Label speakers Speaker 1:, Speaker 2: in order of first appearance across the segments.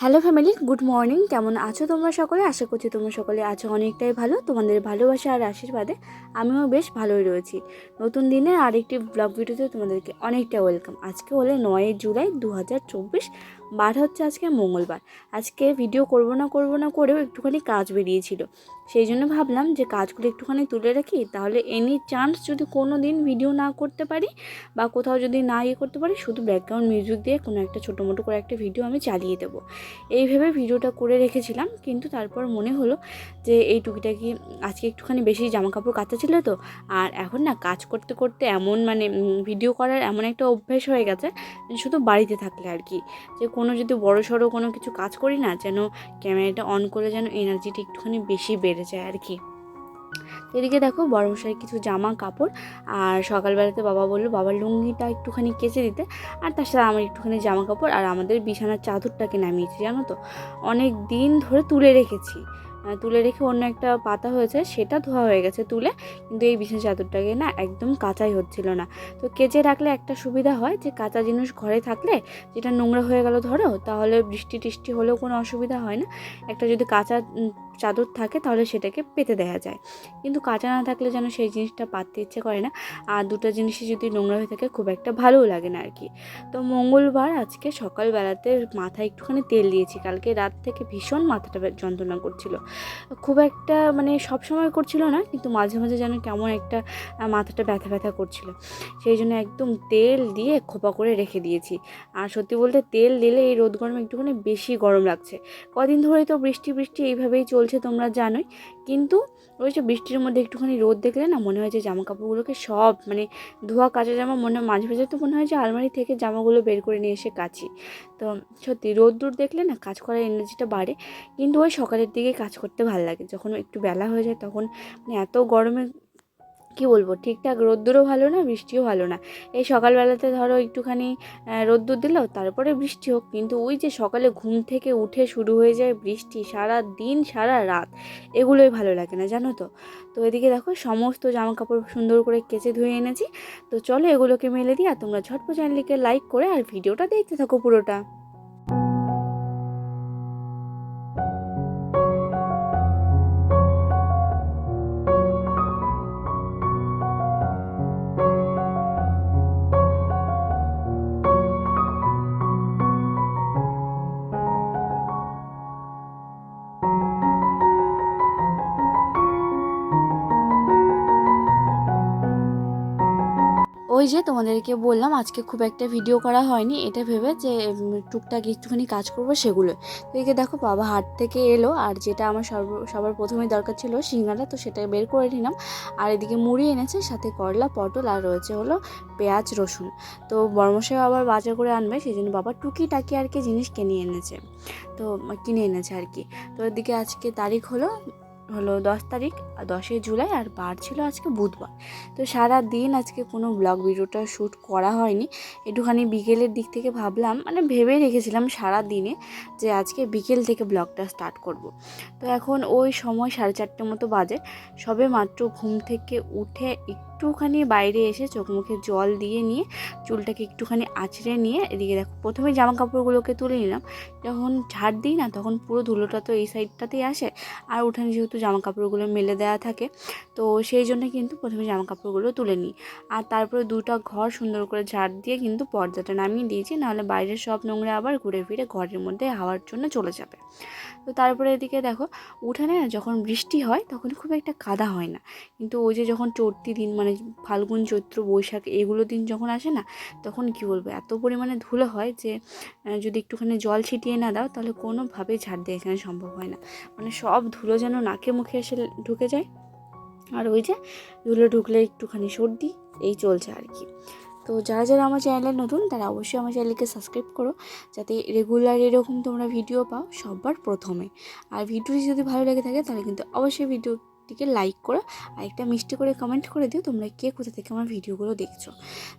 Speaker 1: Hello family, good morning. কেমন আছো তোমরা সকলে? আশা করছি তোমরা সকলে আছো অনেকটাই ভালো। তোমাদের ভালোবাসা আর আশীর্বাদে আমিও বেশ ভালোই রয়েছি। নতুন দিনে আরেকটি ব্লগ ভিডিওতে তোমাদেরকে অনেকটা ওয়েলকাম। আজকে হলে 9 জুলাই 2024, বার হচ্ছে আজকে মঙ্গলবার। আজকে ভিডিও করব না করেও একটুখানি কাজ বেরিয়েছিল, সেই জন্য ভাবলাম যে কাজগুলো একটুখানি তুলে রাখি, তাহলে এনি চান্স যদি কোনো দিন ভিডিও না করতে পারি বা কোথাও যদি না করতে পারি, শুধু ব্যাকগ্রাউন্ড মিউজিক দিয়ে কোনো একটা ছোটো মোটো করে একটা ভিডিও আমি চালিয়ে দেবো। এইভাবে ভিডিওটা করে রেখেছিলাম, কিন্তু তারপর মনে হলো যে এই টুকিটাকি আজকে একটুখানি বেশি জামা কাপড় কাচা ছিল তো। আর এখন না কাজ করতে করতে এমন ভিডিও করার এমন একটা অভ্যাস হয়ে গেছে, শুধু বাড়িতে থাকলে আর কি, যে কোনো যদি বড়সড় কোনো কিছু কাজ করি না, যেন ক্যামেরাটা অন করে যেন এনার্জিটা একটুখানি বেশি বেড়ে যায় আর কি। এদিকে দেখো বড়মশাই কিছু জামা কাপড়, আর সকালবেলাতে বাবা বললো বাবার লুঙ্গিটা একটুখানি কেচে দিতে, আর তার সাথে আমার একটুখানি জামা কাপড় আর আমাদের বিছানার চাদরটাকে নামিয়েছি। জানো তো, অনেক দিন ধরে তুলে রেখে অন্য একটা পাতা হয়েছে, সেটা ধোয়া হয়ে গেছে তুলে, কিন্তু এই বিছানার চাদরটাকে না একদম কাচাই হচ্ছিল না। তো কেচে রাখলে একটা সুবিধা হয় যে কাঁচা জিনিস ঘরে থাকলে, যেটা নোংরা হয়ে গেল ধরো, তাহলে বৃষ্টি টিষ্টি হলেও কোনো অসুবিধা হয় না। একটা যদি কাঁচা চাদর থাকে তাহলে সেটাকে পেতে দেওয়া যায়, কিন্তু কাঁচা না থাকলে যেন সেই জিনিসটা পাততে ইচ্ছে করে না। আর দুটো জিনিসই যদি নোংরা হয়ে থাকে খুব একটা ভালোও লাগে না আর কি। তো মঙ্গলবার আজকে সকালবেলাতে মাথায় একটুখানি তেল দিয়েছি। কালকে রাত থেকে ভীষণ মাথাটা যন্ত্রণা করছিল, খুব একটা সব সময় করছিল না, কিন্তু মাঝে মাঝে যেন কেমন একটা মাথাটা ব্যথা ব্যথা করছিল। সেই জন্য একদম তেল দিয়ে খোপা করে রেখে দিয়েছি। আর সত্যি বলতে তেল দিলে এই রোদ গরমে একটুখানি বেশি গরম লাগছে। কদিন ধরেই তো বৃষ্টি বৃষ্টি এইভাবেই চলছে, তোমরা জানোই। কিন্তু ওই যে বৃষ্টির মধ্যে একটুখানি রোদ দেখলে না মনে হয় যে জামা কাপড়গুলোকে সব ধোয়া কাচা জামা মাঝে মাঝে তো মনে হয় যে আলমারি থেকে জামাগুলো বের করে নিয়ে এসে কাচি। তো সত্যি রোদ্দুর দেখলে না কাজ করার এনার্জিটা বাড়ে, কিন্তু ওই সকালের দিকে কাজ করতে ভালো লাগে। যখন একটু বেলা হয়ে যায় তখন এত গরমে কি বলবো, ঠিকঠাক রোদ্দুরও ভালো না, বৃষ্টিও ভালো না। এই সকালবেলাতে ধরো একটুখানি রোদ্দুর দিল, তারপরে বৃষ্টি হোক, কিন্তু ওই যে সকালে ঘুম থেকে উঠে শুরু হয়ে যায় বৃষ্টি, সারা দিন সারা রাত, এগুলোই ভালো লাগে না, জানো তো। তো এদিকে দেখো সমস্ত জামা কাপড় সুন্দর করে কেচে ধুয়ে এনেছি। তো চলো এগুলোকে মেলে দিই, আর তোমরা ঝটপট চ্যানেলটিকে লাইক করে আর ভিডিওটা দেখতে থাকো পুরোটা। ওই যে তোমাদেরকে বললাম আজকে খুব একটা ভিডিও করা হয়নি, এটা ভেবে যে টুকটাক একটুখানি কাজ করবো সেগুলো। তো এদিকে দেখো বাবা হাট থেকে এলো, আর যেটা আমার সবার প্রথমেই দরকার ছিল সিঙ্গারা, তো সেটা বের করে নিলাম। আর এদিকে মুড়ি এনেছে, সাথে করলা পটল, আর রয়েছে হলো পেঁয়াজ রসুন। তো বড়মশাই আবার বাজার করে আনবে, সেই জন্য বাবা টুকিটাকি আর কি জিনিস কিনে এনেছে আর কি। তো এদিকে আজকে তারিখ হলো 10 তারিখ, 10 জুলাই, আর বার ছিল আজকে বুধবার। তো সারা দিন আজকে কোনো ব্লগ ভিডিওটা শ্যুট করা হয়নি। একটুখানি বিকেলের দিক থেকে ভাবলাম, ভেবেই রেখেছিলাম সারা দিনে যে আজকে বিকেল থেকে ব্লগটা স্টার্ট করব। তো এখন ওই সময় 4:30 মতো বাজে, সবে মাত্র ঘুম থেকে উঠে একটুখানি বাইরে এসে চোখ মুখে জল দিয়ে নিয়ে চুলটাকে একটুখানি আঁচড়ে নিয়ে এদিকে দেখো প্রথমে জামা কাপড়গুলোকে তুলে নিলাম। যখন ঝাড় দিই না, তখন পুরো ধুলোটা তো এই সাইডটাতেই আসে, আর উঠানে যেহেতু জামা কাপড়গুলো মেলে দেওয়া থাকে, তো সেই জন্য কিন্তু প্রথমে জামা কাপড়গুলো তুলে নিই। আর তারপরে দুটো ঘর সুন্দর করে ঝাড় দিয়ে কিন্তু পর্দাটা নামিয়ে দিয়েছি, নাহলে বাইরের সব নোংরা আবার ঘুরে ফিরে ঘরের মধ্যে হাওয়ার জন্য চলে যাবে। তো তারপরে এদিকে দেখো উঠানে না যখন বৃষ্টি হয় তখন খুব একটা কাদা হয় না, কিন্তু ওই যে যখন চৈত্রি দিন ফাল্গুন চৈত্র বৈশাখ এগুলো দিন যখন আসে না, তখন কি বলবো এত পরিমাণে ধুলো হয় যে যদি একটুখানি জল ছিটিয়ে না দাও তাহলে কোনোভাবেই ঝাড় দিয়ে এখানে সম্ভব হয় না। সব ধুলো যেন নাকে মুখে এসে ঢুকে যায়, আর ওই যে ধুলো ঢুকলে একটুখানি সর্দি, এই চলছে আর কি। তো যারা যারা আমার চ্যানেলে নতুন তারা অবশ্যই আমার চ্যানেলকে সাবস্ক্রাইব করো, যাতে রেগুলার এরকম তোমরা ভিডিও পাও সবার প্রথমে। আর ভিডিওটি যদি ভালো লেগে থাকে তাহলে কিন্তু অবশ্যই ভিডিওটিকে লাইক করো, আর একটা মিষ্টি করে কমেন্ট করে দিও তোমরা কে কোথা থেকে আমার ভিডিওগুলো দেখছো।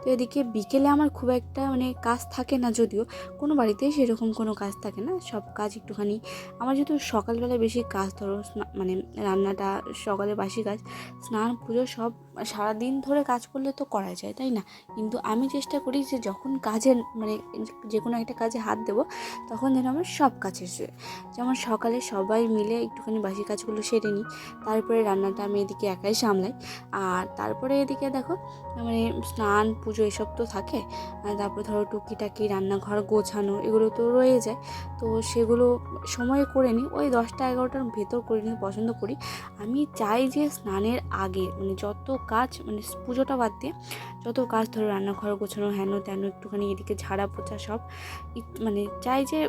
Speaker 1: তো এদিকে বিকেলে আমার খুব একটা কাজ থাকে না, যদিও কোনো বাড়িতেই সেরকম কোনো কাজ থাকে না, সব কাজ একটুখানি আমার যেহেতু সকালবেলায় বেশি কাজ, ধরো রান্নাটা সকালে বাসি কাজ, স্নান পুজো সব সারাদিন ধরে কাজ করলে তো করা যায়, তাই না? কিন্তু আমি চেষ্টা করি যে যখন কাজের মানে যে কোনো একটা কাজে হাত দেবো তখন যেন আমার সব কাজ শেষ হয়। যেমন সকালে সবাই মিলে একটুখানি বাসি কাজগুলো সেরে নিই, তারপরে রান্নাটা আমি এদিকে একাই সামলাই। আর তারপরে এদিকে দেখো মানে স্নান পুজো এসব তো থাকে, আর তারপর ধরো টুকিটাকি রান্নাঘর গোছানো এগুলো তো রয়ে যায়। তো সেগুলো সময় করে নিই, ওই 10টা-11টার ভেতর করে নিতে পছন্দ করি। আমি চাই যে স্নানের আগে মানে যত কাজ মানে পুজোটা বাদ দিয়ে যত কাজ ধরো রান্নাঘর গোছানো হেন তেন একটুখানি এদিকে ঝাড়া পোছা সব মানে চাই যে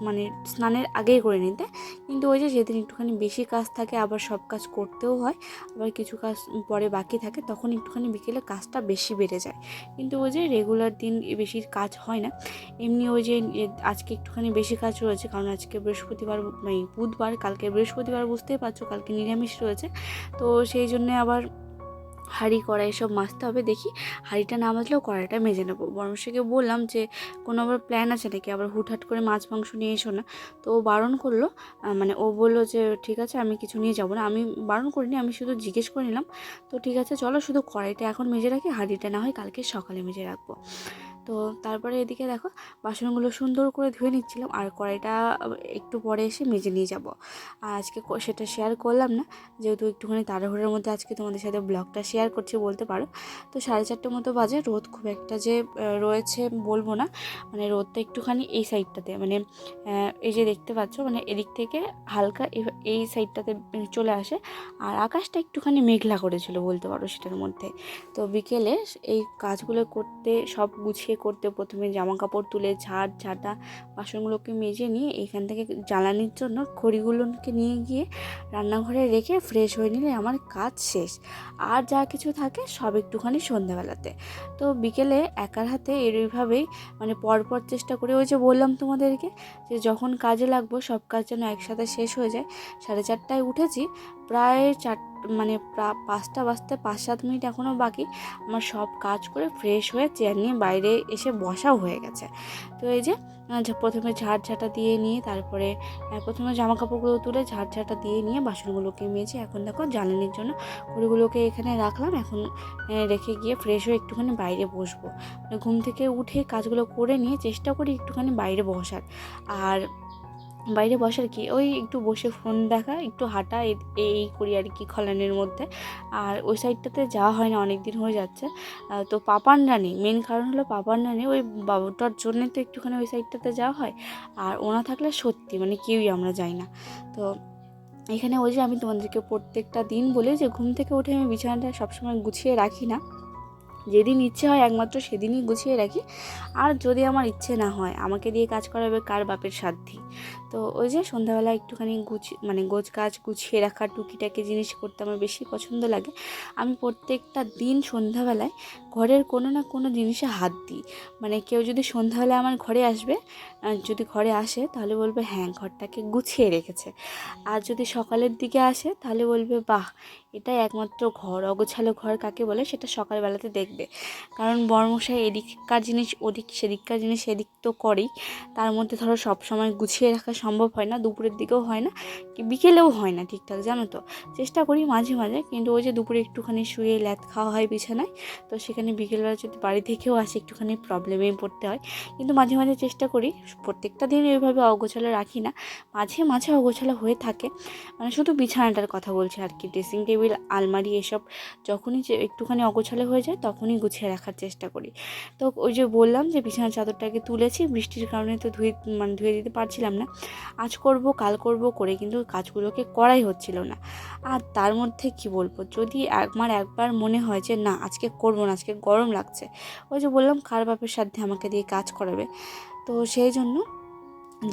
Speaker 1: মানে স্নানের আগেই করে নিতে। কিন্তু ওই যে যেদিন একটুখানি বেশি কাজ থাকে আবার সব কাজ করতেও হয়, আবার কিছু কাজ পরে বাকি থাকে, তখন একটুখানি বিকেলে কাজটা বেশি বেড়ে যায়। কিন্তু ওই যে রেগুলার দিন বেশি কাজ হয় না। এমনি ওই যে আজকে একটুখানি বেশি কাজ রয়েছে, কারণ আজকে বৃহস্পতিবার মানে বুধবার, কালকে বৃহস্পতিবার বুঝতেই পারছো, কালকে নিরামিষ রয়েছে। তো সেই জন্যে আবার হাঁড়ি কড়াই সব মাজতে হবে। দেখি হাঁড়িটা না মাজলেও কড়াইটা মেজে নেবো। বর্মশাইকে বললাম যে কোনো আবার প্ল্যান আছে নাকি, আবার হুটহাট করে মাছ মাংস নিয়ে এসো না। তো ও বারণ করলো, মানে ও বললো যে ঠিক আছে আমি কিছু নিয়ে যাবো না। আমি বারণ করিনি, আমি শুধু জিজ্ঞেস করে নিলাম তো ঠিক আছে চলো, শুধু কড়াইটা এখন মেজে রাখি, হাঁড়িটা না হয় কালকে সকালে মেজে রাখবো। তো তারপরে এদিকে দেখো বাসনগুলো সুন্দর করে ধুয়ে নিচ্ছিলাম, আর কড়াইটা একটু পরে এসে মেজে নিয়ে যাব। আর আজকে সেটা শেয়ার করলাম না, যেহেতু একটুখানি তাড়াহুড়োর মধ্যে আজকে তোমাদের সাথে ব্লগটা শেয়ার করছি বলতে পারো। তো 4:30 মতো বাজে, রোদ খুব একটা যে রয়েছে বলবো না, মানে রোদটা একটুখানি এই সাইডটাতে মানে এই যে দেখতে পাচ্ছ মানে এদিক থেকে হালকা এই সাইডটাতে চলে আসে, আর আকাশটা একটুখানি মেঘলা করেছিল বলতে পারো সেটার মধ্যে। তো বিকেলে এই কাজগুলো করতে সব গুছিয়ে করতে প্রথমে জামা কাপড় তুলে ঝাঁটা বাসনগুলোকে মেজে নিয়ে এখান থেকে জ্বালানির জন্য খড়িগুলোকে নিয়ে গিয়ে রান্নাঘরে রেখে ফ্রেশ হয়ে নিলে আমার কাজ শেষ। আর যা কিছু থাকে সব একটুখানি সন্ধ্যাবেলাতে। তো বিকেলে একার হাতে এইভাবেই মানে পরপর চেষ্টা করি, ওই যে বললাম তোমাদেরকে যে যখন কাজে লাগবো সব কাজ যেন একসাথে শেষ হয়ে যায়। 4:30টায় উঠেছি, প্রায় মানে 5টা বাজতে 5-7 মিনিট এখনও বাকি, আমার সব কাজ করে ফ্রেশ হয়ে চেয়ার নিয়ে বাইরে এসে বসাও হয়ে গেছে। তো এই যে প্রথমে ঝাঁটা দিয়ে নিয়ে তারপরে প্রথমে জামা কাপড়গুলো তুলে ঝাঁটা দিয়ে নিয়ে বাসনগুলোকে মেজে এখন দেখো জ্বালানির জন্য খড়িগুলোকে এখানে রাখলাম। এখন রেখে গিয়ে ফ্রেশ হয়ে একটুখানি বাইরে বসবো। ঘুম থেকে উঠে কাজগুলো করে নিয়ে চেষ্টা করি একটুখানি বাইরে বসার। আর বাইরে বসার কি ওই একটু বসে ফোন দেখা, একটু হাঁটা, এই করি আর কি খলানের মধ্যে। আর ওই সাইডটাতে যাওয়া হয় না, অনেক দিন হয়ে যাচ্ছে। তো পাপানরা নেই, মেন কারণ হলো পাপানরা নেই, ওই বাবুটার জন্যে তো একটুখানি ওই সাইডটাতে যাওয়া হয়। আর ওনা থাকলে সত্যি মানে কেউই আমরা যাই না। তো এখানে ওই যে আমি তোমাদেরকে প্রত্যেকটা দিন বলে যে ঘুম থেকে উঠে আমি বিছানাটা সবসময় গুছিয়ে রাখি না, যেদিন ইচ্ছে হয় একমাত্র সেদিনই গুছিয়ে রাখি। আর যদি আমার ইচ্ছে না হয় আমাকে দিয়ে কাজ করাবে কার বাপের সাধ্যি। তো ওই যে সন্ধ্যাবেলা একটুখানি মানে কাজ গুছিয়ে রাখা টুকিটাকি জিনিস করতে আমার বেশি পছন্দ লাগে। আমি প্রত্যেকটা দিন সন্ধ্যাবেলায় ঘরের কোনো না কোনো জিনিসে হাত দিই। মানে কেউ যদি সন্ধ্যাবেলায় আমার ঘরে আসবে, যদি ঘরে আসে তাহলে বলবে হ্যাঁ ঘরটাকে গুছিয়ে রেখেছে। আর যদি সকালের দিকে আসে তাহলে বলবে বাহ এটাই একমাত্র ঘর, অগোছালো ঘর কাকে বলে সেটা সকালবেলাতে দেখবে। কারণ বর্মশাই এদিককার জিনিস ওদিক, সেদিককার জিনিস সেদিক তো করেই, তার মধ্যে ধরো সব সময় গুছিয়ে রাখা সম্ভব হয় না, দুপুরের দিকেও হয় না, কি বিকেলেও হয় না ঠিকঠাক, জানো তো। চেষ্টা করি মাঝে মাঝে, কিন্তু ওই যে দুপুরে একটুখানি শুয়ে ল্যাদ খাওয়া হয় বিছানায়, তো সেখানে বিকেলবেলা যদি বাড়ি থেকেও আসে একটুখানি প্রবলেমেই পড়তে হয়। কিন্তু মাঝে মাঝে চেষ্টা করি, প্রত্যেকটা দিন এইভাবে অগোছালো রাখি না, মাঝে মাঝে অগোছালো হয়ে থাকে। মানে শুধু বিছানাটার কথা বলছি আর কি, ড্রেসিং টেবিল আলমারি এসব যখনই যে একটুখানি অগোছালো হয়ে যায় তখনই গুছিয়ে রাখার চেষ্টা করি। তো ওই যে বললাম যে বিছানার চাদরটাকে তুলেছি, বৃষ্টির কারণে তো ধুয়ে দিতে পারছিলাম না। আজ করব কাল করব করে কিন্তু কাজগুলোকে করাই হচ্ছিল না। আর তার মধ্যে কি বলবো, যদি আমার একবার মনে হয় যে না আজকে করবো না, আজকে গরম লাগছে, ওই যে বললাম কার বাপের সাথে আমাকে দিয়ে কাজ করাবে। তো সেই জন্য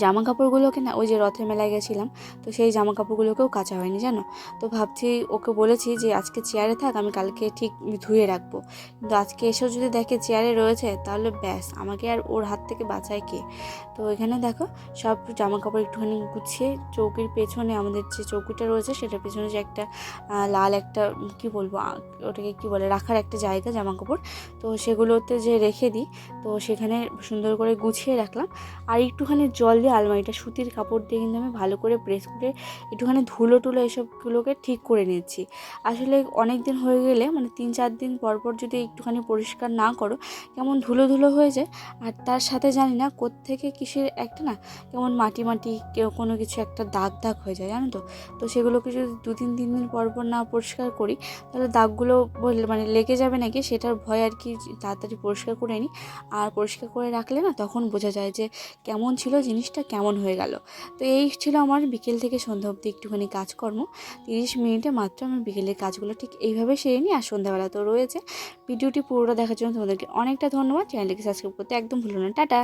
Speaker 1: জামা কাপড়গুলোকে না, ওই যে রথের মেলায় গেছিলাম, তো সেই জামা কাপড়গুলোকেও কাচা হয়নি জানো। তো ভাবছি ওকে বলেছি যে আজকে চেয়ারে থাক, আমি কালকে ঠিক ধুয়ে রাখবো। কিন্তু আজকে এসেও যদি দেখে চেয়ারে রয়েছে তাহলে ব্যাস, আমাকে আর ওর হাত থেকে বাঁচায় কে। তো এখানে দেখো সব জামা কাপড় একটুখানি গুছিয়ে চৌকির পেছনে, আমাদের যে চৌকিটা রয়েছে সেটার পেছনে যে একটা লাল একটা কি বলবো ওটাকে কি বলে রাখার একটা জায়গা জামা কাপড়, তো সেগুলোতে যে রেখে দিই, তো সেখানে সুন্দর করে গুছিয়ে রাখলাম। আর একটুখানি জল দিয়ে আলমারিটা সুতির কাপড় দিয়ে কিন্তু আমি ভালো করে প্রেস করে একটুখানি ধুলো টুলো এসবগুলোকে ঠিক করে নিচ্ছি। আসলে অনেক দিন হয়ে গেলে মানে 3-4 দিন পর পর যদি একটুখানি পরিষ্কার না করো কেমন ধুলো ধুলো হয়ে যায়। আর তার সাথে জানি না কোত্থেকে কিসের একটা না কেমন মাটি মাটি কেউ কোনো কিছু একটা দাগ দাগ হয়ে যায়, জানো তো। তো সেগুলোকে যদি 2-3 দিন পর পর না পরিষ্কার করি তাহলে দাগগুলো মানে লেগে যাবে নাকি সেটার ভয় আর কি, তাড়াতাড়ি পরিষ্কার করে নিই। আর পরিষ্কার করে রাখলে না তখন বোঝা যায় যে কেমন ছিল জিনিসটা, কেমন হয়ে গেল। তো এই ছিল আমার বিকেল থেকে সন্ধ্যা অবধি একটুখানি কাজকর্ম। 30 মিনিটে মাত্র আমি বিকেলের কাজগুলো ঠিক এইভাবে সেরে নিই। আর সন্ধ্যাবেলা তো রয়েছে। ভিডিওটি পুরোটা দেখার জন্য তোমাদেরকে অনেকটা ধন্যবাদ। চ্যানেলটিকে সাবস্ক্রাইব করতে একদম ভুলো না। টাটা।